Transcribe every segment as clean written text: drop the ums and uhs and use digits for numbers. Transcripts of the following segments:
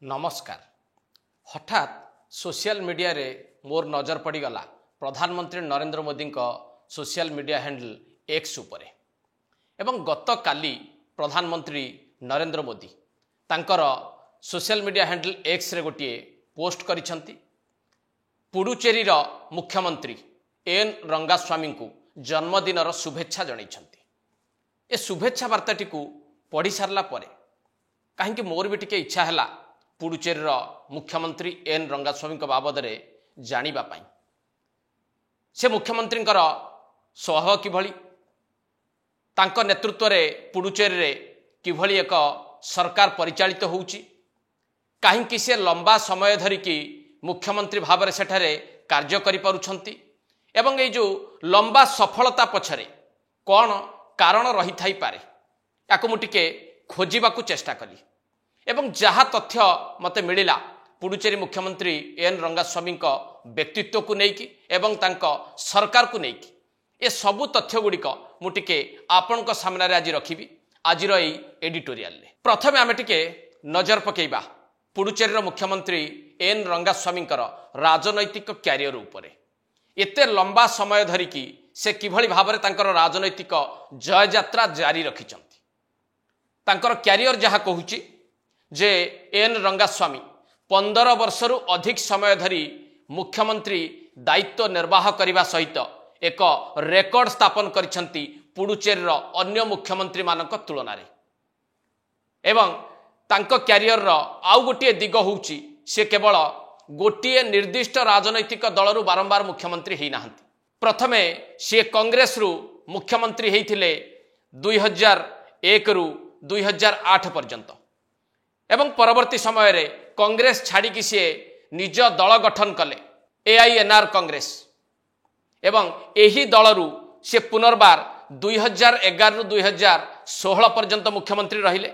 नमस्कार। हठात social media रे मोर नजर पड़गला प्रधानमंत्री नरेंद्र मोदी का सोशल मीडिया हैंडल एक्स उपरे एवं गत काली प्रधानमंत्री नरेंद्र मोदी तांकर social media handle X ray गोटे पोस्ट करिसंती। पुडुचेरी रो मुख्यमंत्री एन रंगास्वामी को जन्मदिन शुभेच्छा जणाइछंती। ए शुभेच्छा वार्ताटी को पढ़ी सारला परे कहीं मोर भी टिके इच्छा है पुडुचेरी मुख्यमंत्री एन रंगास्वामी बाबद में जानापी से मुख्यमंत्री स्वभाव किभली तांको नेतृत्व में पुडुचेरी रे किभली एक सरकार परिचालित होउची, कहीं से लंबा समय धरिकी मुख्यमंत्री भाव में सेठारे कार्य करि पारुछंती एवं ये जो लंबा सफलता पछरे कौन कारण रही थाई पारे याको मु टिके खोजिबाकू चेष्टा कली एवं जहाँ तथ्य मते मिलिला पुडुचेरी मुख्यमंत्री एन रंगास्वामी व्यक्तित्व को लेकिन एवं तांको सरकार को लेकिन ए सबू तथ्य गुड़िक मुझे आपण सामने आज रखी आज एडिटोरियल प्रथमे आम टिके नजर पकेबा पुडुचेरी मुख्यमंत्री एन रंगास्वामी राजनैतिक क्यारियर उपरे एते लंबा समय धरिकी से किभली भाव में तांकर राजनैतिक जय यात्रा जारी रखिछंती। तांकर क्यारियर जहाँ कहूची जे एन रंगास्वामी 15 वर्षरु अधिक समय धरी मुख्यमंत्री दायित्व निर्वाह करने सहित एक रेकर्ड स्थापन करिसंती पुडुचेरी अन्य मुख्यमंत्री मानक तुलन में एवं तांको क्यारियर आउ गोटे दिग होउची से केवल गोटे निर्दिष्ट राजनैतिक दलरू बारंबार मुख्यमंत्री होई नाहंती। प्रथमे से कांग्रेस रु मुख्यमंत्री होइथिले 2001 रु 2008 पर्यंत एवं परवर्ती समय रे कांग्रेस छाड़ी सी निज दल गठन कले एआईएनआर कांग्रेस एवं एही दलरू से पुनर्बार 2011 रु 2016 पर्यंत मुख्यमंत्री रहिले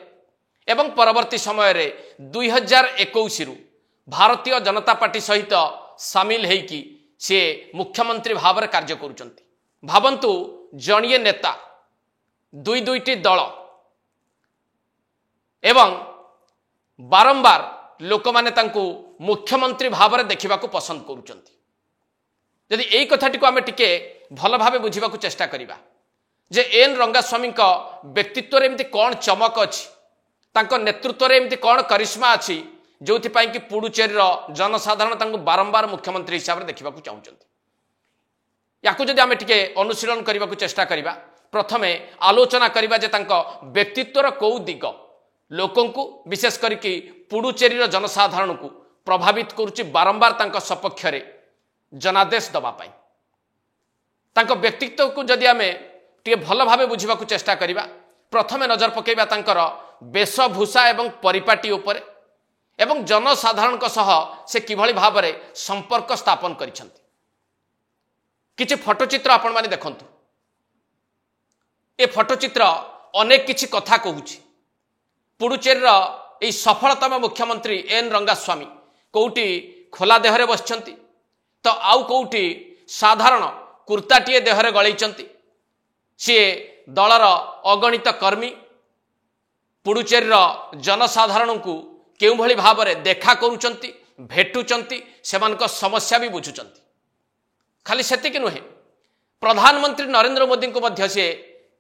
एवं परवर्ती समय रे 2021 रु भारतीय जनता पार्टी सहित सामिल होइकी से मुख्यमंत्री भाव में कार्य करुचंती। भावंतु जणिए नेता दुईटी दल एवं बारंबार लोक माने तांको मुख्यमंत्री भाव में देखा पसंद करुचंती। यदि यही कथाटी को आम टिके भल भाव बुझा चेष्टा करिबा जे एन रंगास्वामी व्यक्तित्व रे एमती कौन चमक अच्छी तांको नेतृत्व रे एमती कौन करिश्मा अच्छी जो कि पुडुचेरी जनसाधारण तांको बारंबार मुख्यमंत्री हिसाब से देखा चाहते। याकू जदि आम टिके अनुशीलन करने को चेष्टा करिबा प्रथमे आलोचना करिबा जे तांको व्यक्तित्वर कौ दिग लोकों को विशेष करके पुडुचेरी जनसाधारण को प्रभावित करुच्ची बारंबार तांको सपक्ष रे जनादेश दवापाई। तांको व्यक्तित्व को जदि आम टे भल भाव बुझा चेष्टा करिबा प्रथमे नजर पकेबा तांकर वेशभूषा एवं परिपाटी उपरे एवं जनसाधारण सह से किभली भाव में संपर्क स्थापन करिसंती। किछि फोटोचित्र आपण माने देखंतु। ए फोटोचित्र अनेक किछि कथा कहूछि। पुडुचेरी सफलतम मुख्यमंत्री एन रंगास्वामी कोउटी खोला देहरे बसचंती तो आउ कोउटी साधारण कुर्ताटीए देहरे गळैचंती। सी दलर अगणित कर्मी पुडुचेरी जनसाधारण को केउ भली भाव में देखा करुचंती भेटुचंती सेमानक समस्या भी बुझुचंती। खाली सेतिक नुहे प्रधानमंत्री नरेंद्र मोदी को मध्य से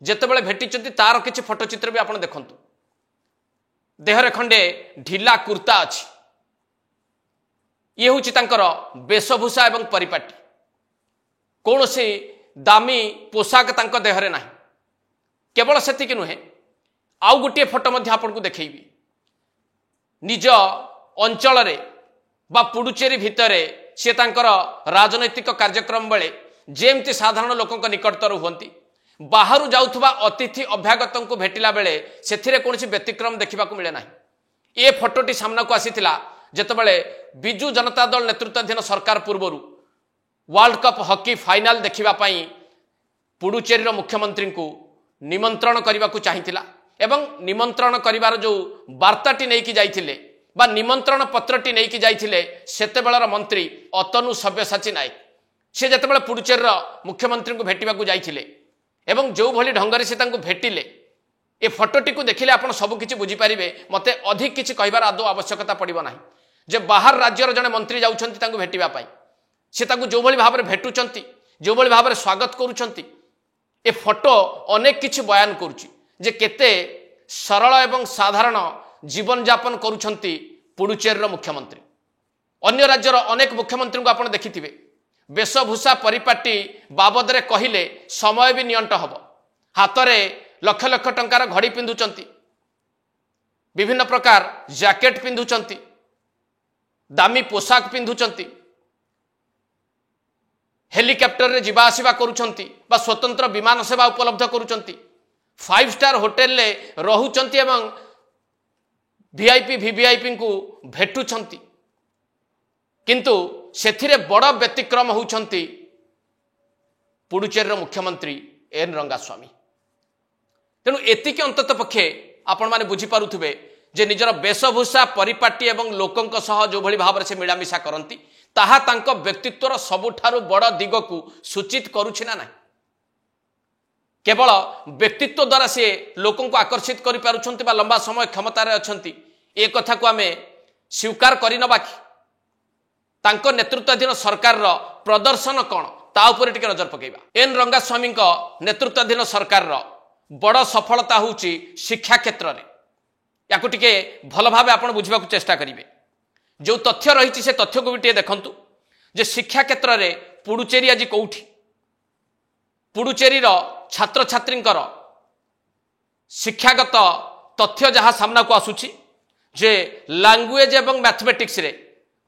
जेतेबेले भेटिचंती तार किछि फोटोचित्र भी आपण देखंतु। देहरे खंडे ढिला कुर्ता अच्छी ये हूँ तांकर वेशभूषा एवं परिपाटी कौन से दामी पोशाक तांको देहरे नाही। केवल सेतिक नुहे आउ गोटे फोटो मध्य आपन को देखैबी निज अंचल रे बा पुडुचेरी भितर से तांकर राजनैतिक कार्यक्रम बेले जेमती साधारण लोकों निकटतर हुंती बाहर जाउथबा अतिथि अभ्यागत को भेटिला बेले सेथिरे कोनसी व्यतिक्रम देखा मिले ना। ए फोटोटी सामना को आसीथिला जेतेबेले बिजू जनता दल नेतृत्वाधीन सरकार पूर्वरु वर्ल्ड कप हॉकी फाइनाल देखिबा पई पुडुचेरी मुख्यमंत्री को निमंत्रण करने को चाहिथिला एवं निमंत्रण करिवार जो वार्ताटी नहीं कि जाइथिले बा निमंत्रण पत्रटी नहीं कि जाइथिले सेतेबेलर मंत्री अतनु सब्यसाची नायक से जेतेबेले पुडुचेरी मुख्यमंत्री को भेटिबा को जाइथिले एवं जो भली ढंगरे से तांको भेटिले ए फोटोटी को देखिले आपण सबकिछि बुझिपारे मत अधिक किछि कहबार आदौ आवश्यकता पड़ो ना जे बाहर राज्यर जड़े मंत्री जाऊँच भेटापी से जो भाव में भेटुंट जो भाव में स्वागत करुँच ए फोटो अनेक किछि बयान करुच्ची जे केते सरल एवं साधारण जीवन यापन करुँच पुडुचेरी मुख्यमंत्री। अन्य राज्यर अनेक मुख्यमंत्री को आप देखिथिबे वेशभूषा परिपाटी बाबद रे कहिले समय भी नियंट हम हाथ में लक्ष लक्ष टंकार घड़ी पिंधुंट विभिन्न प्रकार जैकेट पिंधुंट दामी पोशाक पिंधुंट हेलिकॉप्टर रे जिबा आसिबा करुछंती बा स्वतंत्र विमान सेवा उपलब्ध करुछंती 5 स्टार होटल ले रहुचंती एवं वीआईपी वीवीआईपी को भेटुछंती किंतु सेथिरे बड़ व्यतिक्रम होउछंती पुडुचेरी मुख्यमंत्री एन रंगास्वामी। तेणु एतिक अंतत पक्षे आपण माने बुझी पारुथुबे जे निजर वेशभूषा परिपाटी एवं लोकंक सह जो भली भाव से मिलामिशा करती ताहा तांको व्यक्तित्वर सबुठारु बड़ दिग को सूचित करुछि ना नहीं केवल व्यक्तित्व द्वारा से लोकों को आकर्षित करि पारुछंती बा लंबा समय क्षमता रे अछंती ए कथा को आमे स्वीकार करि न बाकी तांको नेतृत्वाधीन सरकार रो प्रदर्शन कोन ता ऊपर टिके नजर पकेबा। एन रंगास्वामी को नेतृत्वाधीन सरकार रो बड़ सफलता होउची शिक्षा क्षेत्र रे याकु टिके भल भाबे आपण बुझिबा को चेष्टा करिवे। जो तथ्य रही से तथ्य को भी टे देखंतु जे शिक्षा क्षेत्र रे पुडुचेरी आज कोउठी पुडुचेरी रो छात्र छात्रींकर शिक्षागत तथ्य जहाँ सामना को आसुची जे लैंग्वेज एवं मैथमेटिक्स रे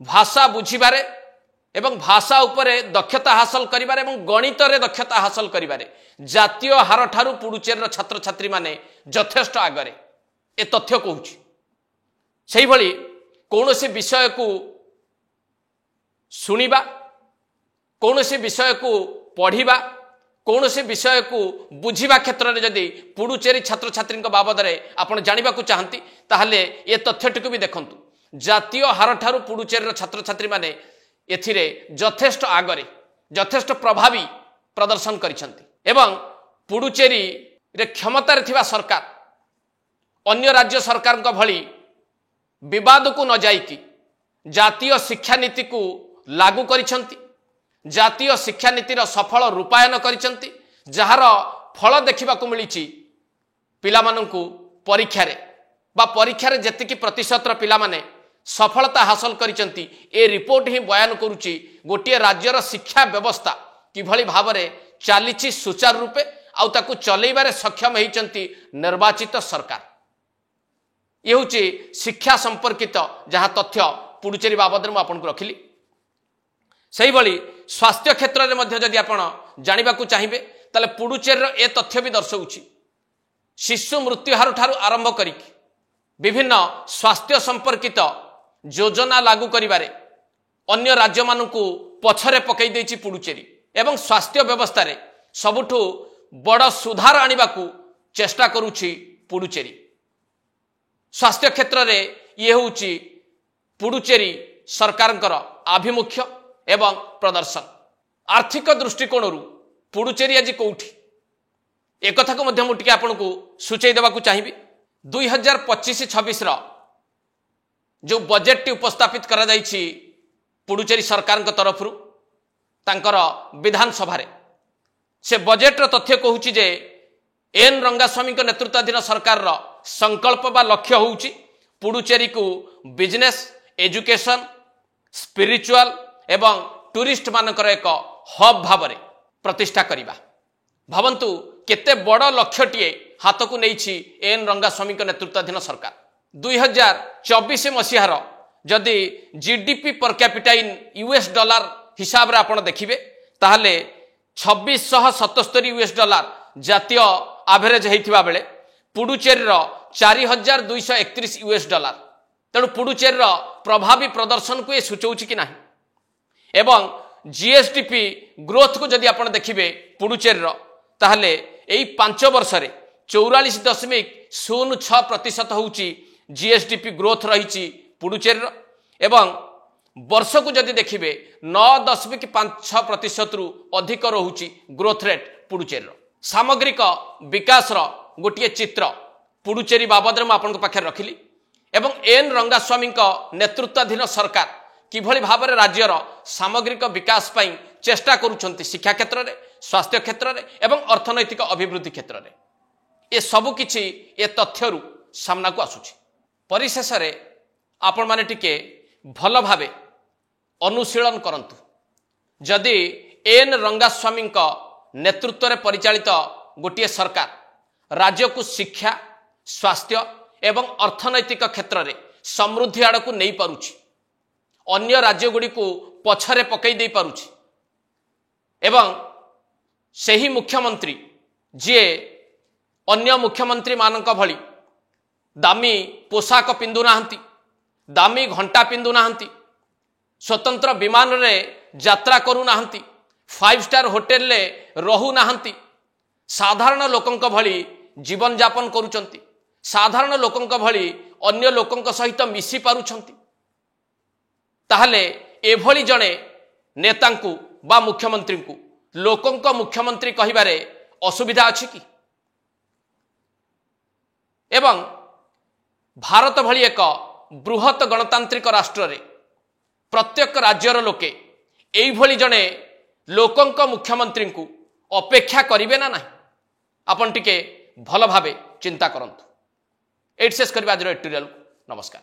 भाषा बुझिबारे एवं भाषा उपरे दक्षता हासिल करिबारे एवं गणित रे दक्षता हासिल करिबारे जातीय हार ठारू पुडुचेरी छात्र छात्री माने यथेष्ट आगरे ए तथ्य कहूची। सेही भली कौनसी विषय को शुणिबा कौनसी विषय को पढ़िबा कौनसी विषय को बुझिबा क्षेत्र में जदि पुडुचेरी छात्र छात्री बाबद में आप जानवा चाहती ताहले ये तथ्यटी भी देखंतु जातीय हार ठारू पुडुचेरी छात्र छात्री माने एथिरे यथेष्ट आगरे यथेष्ट प्रभावी प्रदर्शन करिसंती एवं पुडुचेरी रे क्षमता रे थिबा सरकार अन्य राज्य सरकार भली विवाद को न जाइकी जातीय शिक्षा नीति को लागू करिसंती जातीय शिक्षा नीतिर सफल रूपायन करिसंती जहार फल देखा मिली पिलामानंकु परीक्षा रे बा परीक्षा रे जेतिकी प्रतिशत पिला माने सफलता हासिल करिसंती ए रिपोर्ट ही बयान करुची गोटे राज्यर शिक्षा व्यवस्था किभली भाव में चली सुचारू रूपे आउ ताकू चलैबारे सक्षम होइचंती निर्वाचित सरकार। ये हूँ शिक्षा संपर्कित जहाँ तथ्य पुडुचेरी बाबद में आपको रखिली। से भली स्वास्थ्य क्षेत्र में जदि आप जानवा चाहिए ताले पुडुचेरी ए तथ्य भी दर्शाऊँच शिशु मृत्युहार ठारू आरंभ करी विभिन्न स्वास्थ्य संपर्कित योजना लागू करिबारे अन्य राज्य मानू पछरे पकई देछि पुडुचेरी एवं स्वास्थ्य व्यवस्था रे सबुठु बड़ सुधार आनिबा को चेष्टा करुछि पुडुचेरी। स्वास्थ्य क्षेत्र में ये हूँ पुडुचेरी सरकार आभिमुख्य एवं प्रदर्शन आर्थिक दृष्टिकोण पुडुचेरी आज कौटी एक कथा को मुझे आपन को सूचई देवा चाहिए 2025-26 जो बजेट टी उपस्थापित करा जाइछि पुडुचेरी सरकार तरफ तांकर विधानसभा से बजेट तथ्य कहूँ जे एन रंगास्वामी नेतृत्वाधीन सरकार संकल्प बा लक्ष्य होउची पुडुचेरी को बिजनेस एजुकेशन स्पिरिचुअल एवं टूरिस्ट मानकर एक हब भाव में प्रतिष्ठा करिबा। भावंतु केते बड़ लक्ष्यटीए हाथ को नहीं एन रंगास्वामी नेतृत्वाधीन सरकार 2024 मसीहार जदि GDP per capita in US dollar हिसाब रे आपण देखिबे ताहले 2677 यूएस डॉलर जातीय एवरेज होइथिबा बेले पुडुचेरी 4231 यूएस डॉलर। तेणु पुडुचेरी प्रभावी प्रदर्शन को ये सूचौछि कि नहीं एवं जीएसडीपी ग्रोथ को जदि आपण देखिबे पुडुचेरी ताहले एई 5 वर्ष रे 44.06% होउछि जीएसडीपी ग्रोथ रही पुडुचेरी एवं वर्ष को जदि देखिबे 9.56% रु अधिक रहुछि ग्रोथ रेट पुडुचेरी। सामग्रिक विकास गोटे चित्र पुडुचेरी बाबद में आपन पाखे रखिली एवं एन रंगास्वामी नेतृत्वाधीन सरकार किभली भाव में राज्यर सामग्रिक विकास पई चेष्टा करुछंती शिक्षा क्षेत्र में स्वास्थ्य क्षेत्र में एवं अर्थनैतिक अभिवृद्धि क्षेत्र में ये सबु किछि ए तथ्यरु सामना को आसुछि। परिशेष रे आपण माने टिके भल भावे अनुशीलन करंतु जदि एन रंगास्वामी नेतृत्व में परिचालित गोटे सरकार राज्य को शिक्षा स्वास्थ्य एवं अर्थनैतिक क्षेत्र में समृद्धि आड़ को नहीं पारुछि अन्य राज्य गुड़ी को पछरे पकई दे पारुछि एवं सही मुख्यमंत्री जी अन्य मुख्यमंत्री मानक भली दामी पोशाक पिंधु नाहंती दामी घंटा पिंधु नाहंती स्वतंत्र विमान रे यात्रा करू नाहंती 5 स्टार होटेल ले रहू नाहंती साधारण लोकंक भली जीवन यापन करूचंती साधारण लोकंक भली अन्य लोकंक सहित मिसी पारुछंती ताहले एभली जणे नेतांकु बा मुख्यमंत्री को लोकंक मुख्यमंत्री कहिबारे असुविधा अछि कि एवं भारत भली एक बृहत गणतांत्रिक राष्ट्र रे प्रत्येक राज्यर लोके एई भली जणे लोकंक मुख्यमंत्री को अपेक्षा करिवे ना नहीं आपन टिके भल भावे चिंता करंतु। एट शेष करबा आज एडिटोरियल नमस्कार।